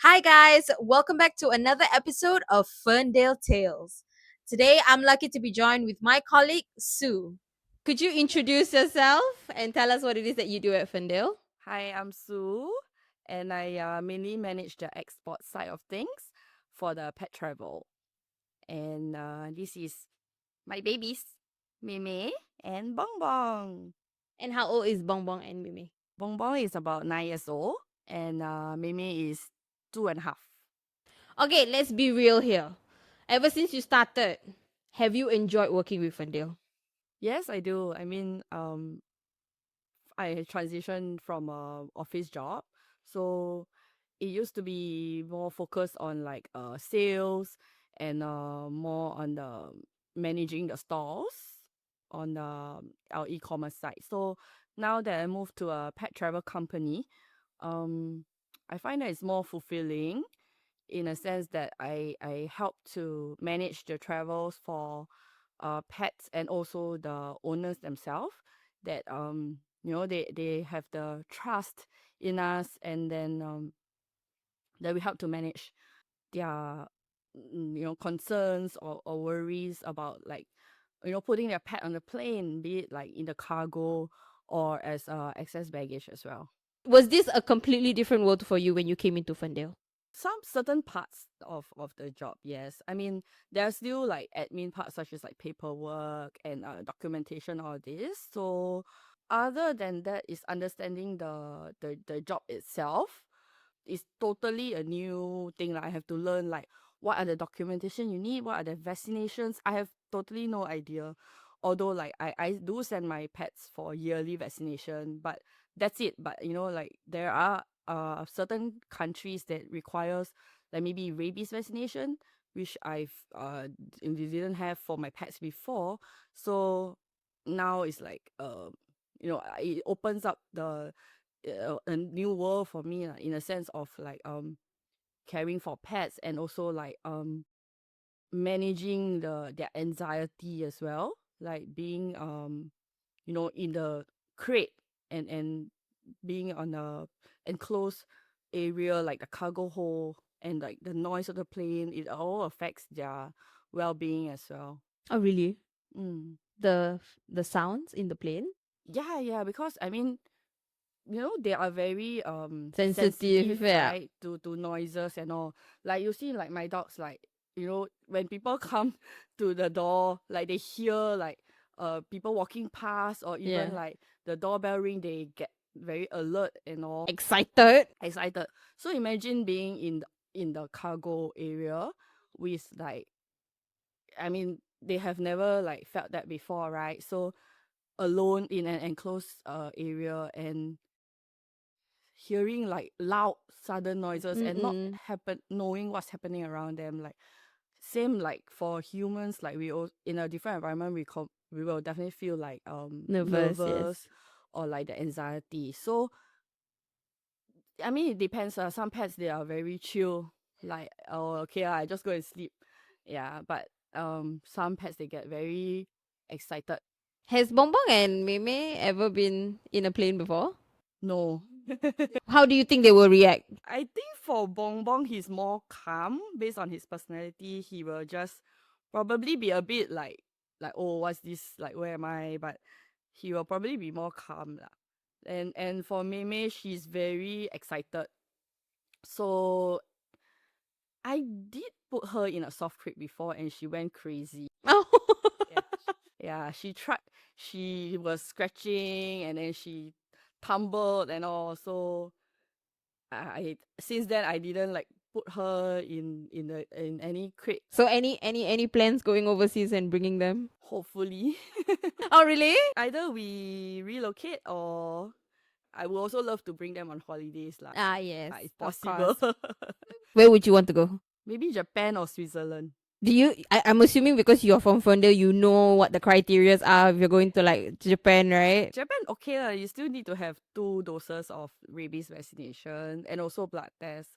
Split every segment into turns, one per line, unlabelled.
Hi, guys. Welcome back to another episode of Ferndale Tales. Today, I'm lucky to be joined with my colleague, Sue. Could you introduce yourself and tell us what it is that you do at Ferndale?
Hi, I'm Sue, and I mainly manage the export side of things for the pet travel. And this is my babies, Meme and Bong Bong.
And how old is Bong Bong and Mimi?
Bong Bong is about 9 years old, and Meme is 2.5.
Okay, let's be real here. Ever since you started, have you enjoyed working with Ferndale?
Yes, I do. I transitioned from a office job, so it used to be more focused on like sales and more on the managing the stores on our e-commerce site. So now that I moved to a pet travel company, um, I find that it's more fulfilling in a sense that I help to manage the travels for pets and also the owners themselves that they have the trust in us, and then that we help to manage their concerns or worries about, like, putting their pet on the plane, be it like in the cargo or as excess baggage as well.
Was this a completely different world for you when you came into Ferndale?
Some certain parts of the job, yes. I mean, there's still like admin parts such as like paperwork and documentation, all this. So other than that is understanding the job itself is totally a new thing. Like, I have to learn like what are the documentation you need, what are the vaccinations. I have totally no idea. Although like I do send my pets for yearly vaccination, but that's it. But like there are certain countries that requires like maybe rabies vaccination, which I've didn't have for my pets before. So now it's like it opens up a new world for me, in a sense of like caring for pets, and also like managing their anxiety as well, like being in the crate, and being on a enclosed area like the cargo hold, and like the noise of the plane, it all affects their well-being as well.
Oh, really?
mm.
The sounds in the plane?
Yeah, because I mean, they are very
Sensitive,
sensitive,
yeah.
right, to noises and all. Like, you see, like my dogs, like, when people come to the door, like they hear like people walking past, or even
Yeah.
like the doorbell ring, they get very alert and all,
Excited.
excited. So imagine being in the cargo area with like, I mean, they have never like felt that before, right? So alone in an enclosed area, and hearing like loud sudden noises, and not
Mm-mm.
knowing what's happening around them. Like, same like for humans, like we all in a different environment, we will definitely feel like
Nervous, yes.
nervous, or like the anxiety. So I mean, it depends. Some pets, they are very chill, like, oh, okay, I just go and sleep. Yeah, but some pets, they get very excited.
Has Bongbong and Meme ever been in a plane before?
No.
How do you think they will react?
I think for Bong Bong, he's more calm based on his personality. He will just probably be a bit like, oh, what's this? Like, where am I? But he will probably be more calm lah. And for Meme, she's very excited. So I did put her in a soft crate before, and she went crazy.
Oh,
Yeah, yeah. She tried. She was scratching, and then she tumbled and all. So I since then I didn't like put her in any crate.
so any plans going overseas and bringing them?
Hopefully,
Oh, really?
either we relocate, or I would also love to bring them on holidays lah.
Ah, yes,
If
of
possible.
course. Where would you want to go?
Maybe Japan or Switzerland.
Do you? I'm assuming because you're from Ferndale, you know what the criterias are if you're going to like Japan, right?
Japan, okay lah. You still need to have 2 doses of rabies vaccination and also blood test.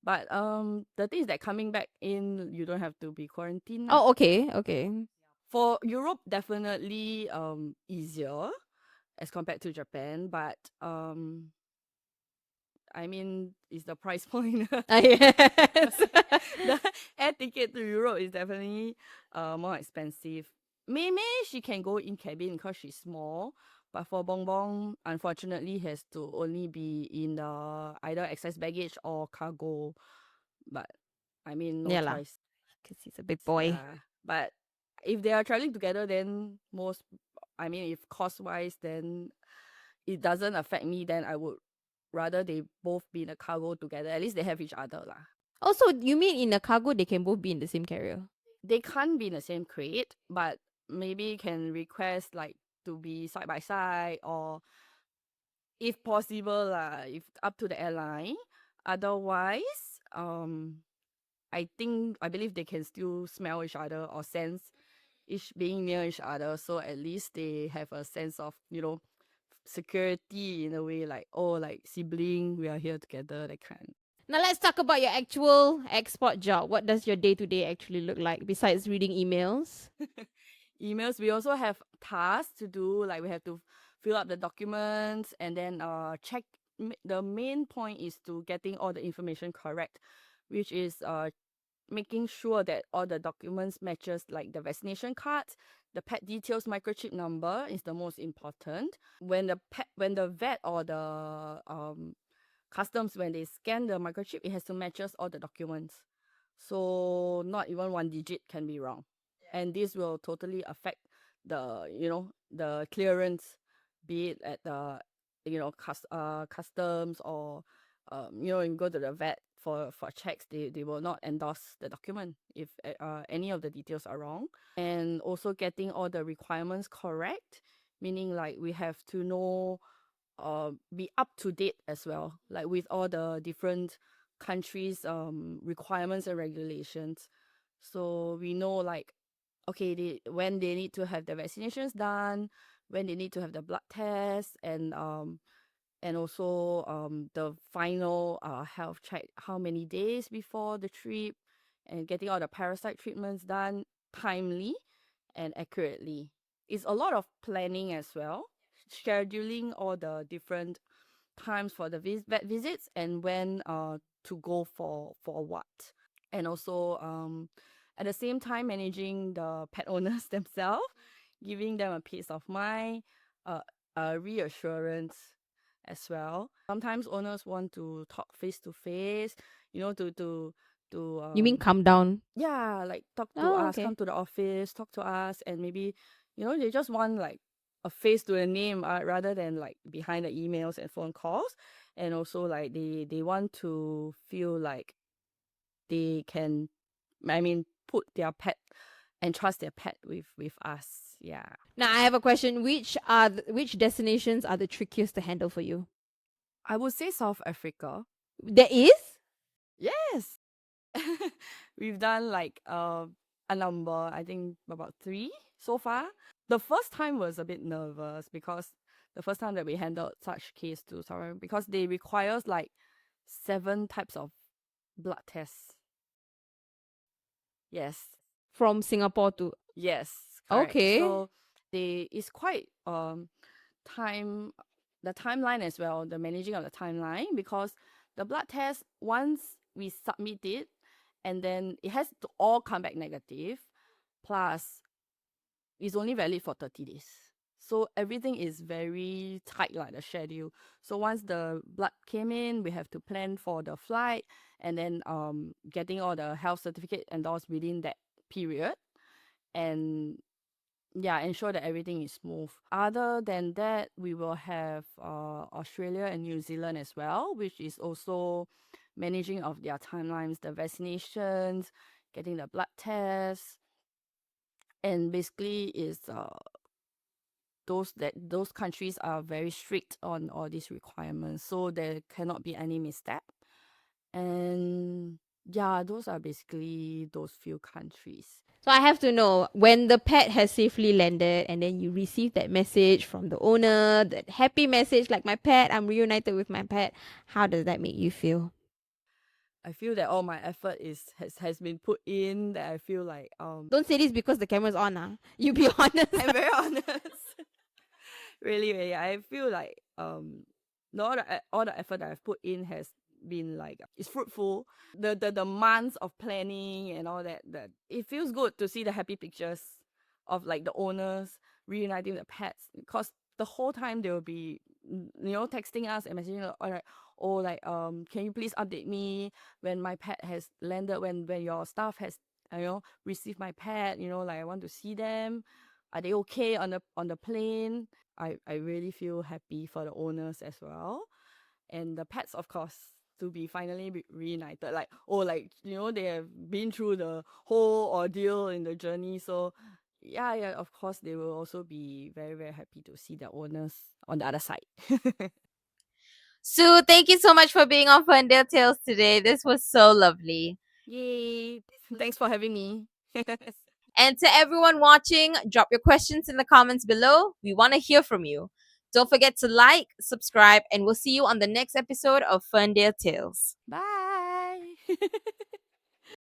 But the thing is that coming back in, you don't have to be quarantined lah.
Oh, okay, okay.
For Europe, definitely easier as compared to Japan, but I mean, it's the price point.
Yes.
The air ticket to Europe is definitely more expensive. Maybe she can go in cabin because she's small, but for Bong Bong, unfortunately, has to only be in the either excess baggage or cargo. But I mean, no
Yeah lah,
choice.
because he's a big boy.
Yeah, but if they are traveling together, then I mean, if cost wise, then it doesn't affect me. Then I would rather they both be in a cargo together. At least they have each other lah.
Also, you mean in a cargo they can both be in the same carrier?
They can't be in the same crate, but maybe can request like to be side by side, or if possible lah, if up to the airline. Otherwise, I believe they can still smell each other or sense each being near each other. So at least they have a sense of, security in a way, like, oh, like sibling, we are here together, that kind.
Now let's talk about your actual export job. What does your day to day actually look like besides reading emails?
Emails, we also have tasks to do, like we have to fill up the documents and then check. The main point is to getting all the information correct, which is making sure that all the documents matches, like the vaccination cards, the pet details, microchip number is the most important. When the vet or the customs, when they scan the microchip, it has to matches all the documents. So not even one digit can be wrong. And this will totally affect the clearance, be it at the customs, or you go to the vet for checks, they will not endorse the document if any of the details are wrong. And also getting all the requirements correct, meaning like we have to know, be up to date as well, like with all the different countries' requirements and regulations. So we know, like, okay, when they need to have the vaccinations done, when they need to have the blood test, and also the final health check, how many days before the trip, and getting all the parasite treatments done timely and accurately. It's a lot of planning as well, scheduling all the different times for the vet visits, and when to go for what. And also at the same time managing the pet owners themselves, giving them a peace of mind, uh, a reassurance as well. Sometimes owners want to talk face to face, to
You mean come down?
yeah, like talk to
Oh,
us,
okay.
come to the office, talk to us, and maybe they just want like a face to a name, rather than like behind the emails and phone calls. And also like they want to feel like they can, I mean, put their pet and trust their pet with us. Yeah,
Now I have a question. Which destinations are the trickiest to handle for you?
I would say South Africa.
There is?
Yes. We've done like a number, I think about 3 so far. The first time was a bit nervous because the first time that we handled such case to South Africa, because they requires like 7 types of blood tests. Yes.
From Singapore to.
Yes, correct.
Okay.
So they it's quite time the timeline as well, the managing of the timeline, because the blood test, once we submit it, and then it has to all come back negative, plus it's only valid for 30 days. So everything is very tight, like the schedule. So once the blood came in, we have to plan for the flight, and then getting all the health certificate endorsed within that period, and yeah, ensure that everything is smooth. Other than that, we will have Australia and New Zealand as well, which is also managing of their timelines, the vaccinations, getting the blood tests, and basically is those countries are very strict on all these requirements, so there cannot be any misstep. And yeah, those are basically those few countries.
So I have to know, when the pet has safely landed and then you receive that message from the owner, that happy message like my pet, I'm reunited with my pet, how does that make you feel?
I feel that all my effort has been put in. That I feel like
Don't say this because the camera's on, You be honest.
I'm very honest. Really, really, I feel like all the effort that I've put in has been like it's fruitful. The months of planning and all that, that it feels good to see the happy pictures of like the owners reuniting with the pets, because the whole time they will be texting us and messaging all right, oh, like can you please update me when my pet has landed, when your staff has received my pet, like I want to see them, are they okay on the plane. I really feel happy for the owners as well, and the pets, of course, to be finally reunited. Like, oh, like they have been through the whole ordeal in the journey, so yeah, yeah, of course they will also be very, very happy to see their owners on the other side.
Sue, thank you so much for being on Ferndale Tales today. This was so lovely.
Yay! Thanks for having me.
And to everyone watching, drop your questions in the comments below. We want to hear from you. Don't forget to like, subscribe, and we'll see you on the next episode of Ferndale Tales.
Bye.